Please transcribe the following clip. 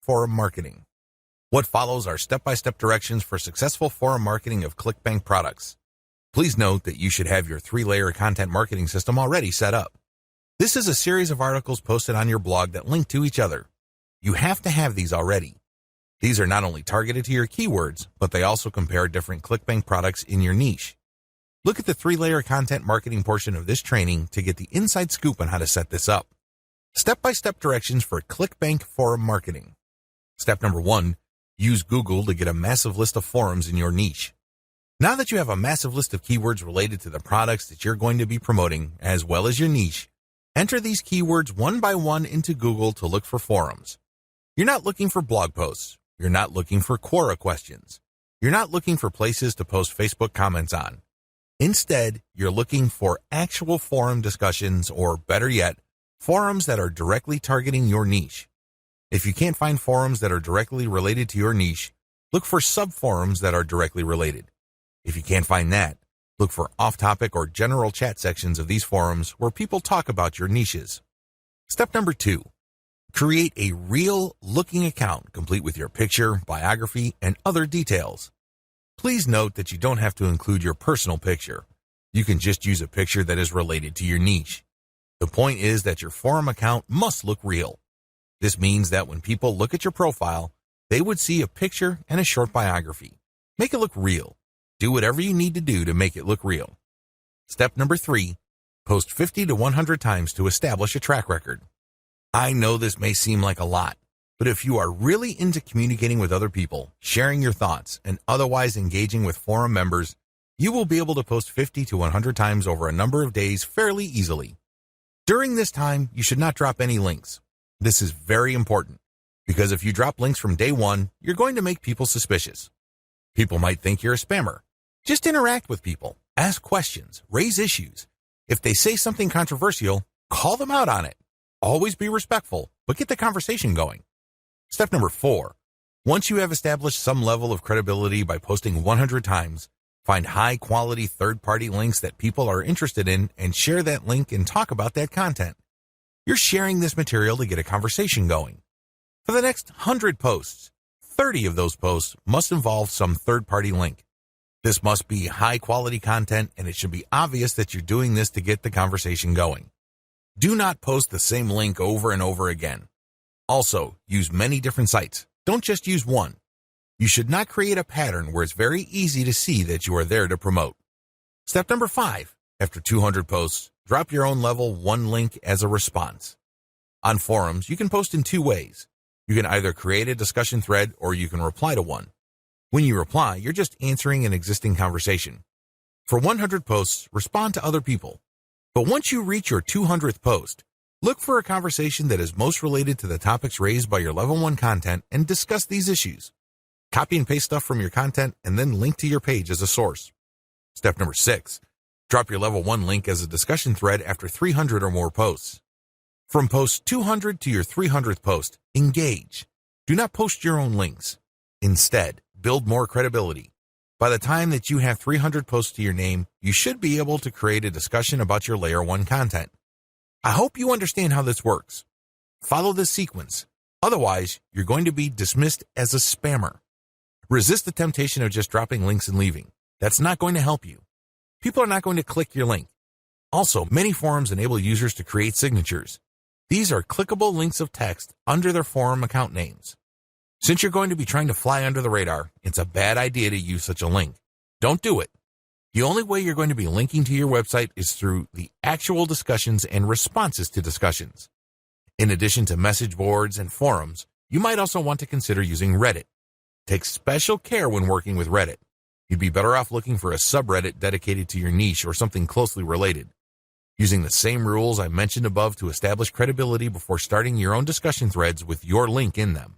forum marketing. What follows are step-by-step directions for successful forum marketing of ClickBank products. Please note that you should have your 3-layer content marketing system already set up. This is a series of articles posted on your blog that link to each other. You have to have these already. These are not only targeted to your keywords, but they also compare different ClickBank products in your niche. Look at the 3-layer content marketing portion of this training to get the inside scoop on how to set this up. Step-by-step directions for ClickBank forum marketing. Step number 1, use Google to get a massive list of forums in your niche. Now that you have a massive list of keywords related to the products that you're going to be promoting, as well as your niche, enter these keywords one by one into Google to look for forums. You're not looking for blog posts. You're not looking for Quora questions. You're not looking for places to post Facebook comments on. Instead, you're looking for actual forum discussions, or better yet, forums that are directly targeting your niche. If you can't find forums that are directly related to your niche, look for sub-forums that are directly related. If you can't find that, look for off-topic or general chat sections of these forums where people talk about your niches. Step number 2, create a real-looking account complete with your picture, biography, and other details. Please note that you don't have to include your personal picture. You can just use a picture that is related to your niche. The point is that your forum account must look real. This means that when people look at your profile, they would see a picture and a short biography. Make it look real. Do whatever you need to do to make it look real. Step number 3, post 50 to 100 times to establish a track record. I know this may seem like a lot, but if you are really into communicating with other people, sharing your thoughts, and otherwise engaging with forum members, you will be able to post 50 to 100 times over a number of days fairly easily. During this time, you should not drop any links. This is very important, because if you drop links from day 1, you're going to make people suspicious. People might think you're a spammer. Just interact with people, ask questions, raise issues. If they say something controversial, call them out on it. Always be respectful, but get the conversation going. Step number 4, once you have established some level of credibility by posting 100 times, find high-quality third-party links that people are interested in and share that link and talk about that content. You're sharing this material to get a conversation going. For the next 100 posts, 30 of those posts must involve some third-party link. This must be high-quality content, and it should be obvious that you're doing this to get the conversation going. Do not post the same link over and over again. Also, use many different sites. Don't just use one. You should not create a pattern where it's very easy to see that you are there to promote. Step number 5, after 200 posts, drop your own level 1 link as a response. On forums, you can post in 2 ways. You can either create a discussion thread or you can reply to one. When you reply, you're just answering an existing conversation. For 100 posts, respond to other people. But once you reach your 200th post, look for a conversation that is most related to the topics raised by your level 1 content and discuss these issues. Copy and paste stuff from your content and then link to your page as a source. Step number 6, drop your level 1 link as a discussion thread after 300 or more posts. From post 200 to your 300th post, engage. Do not post your own links. Instead, build more credibility. By the time that you have 300 posts to your name, you should be able to create a discussion about your layer 1 content. I hope you understand how this works. Follow this sequence. Otherwise, you're going to be dismissed as a spammer. Resist the temptation of just dropping links and leaving. That's not going to help you. People are not going to click your link. Also, many forums enable users to create signatures. These are clickable links of text under their forum account names. Since you're going to be trying to fly under the radar, it's a bad idea to use such a link. Don't do it. The only way you're going to be linking to your website is through the actual discussions and responses to discussions. In addition to message boards and forums, you might also want to consider using Reddit. Take special care when working with Reddit. You'd be better off looking for a subreddit dedicated to your niche or something closely related. Using the same rules I mentioned above to establish credibility before starting your own discussion threads with your link in them.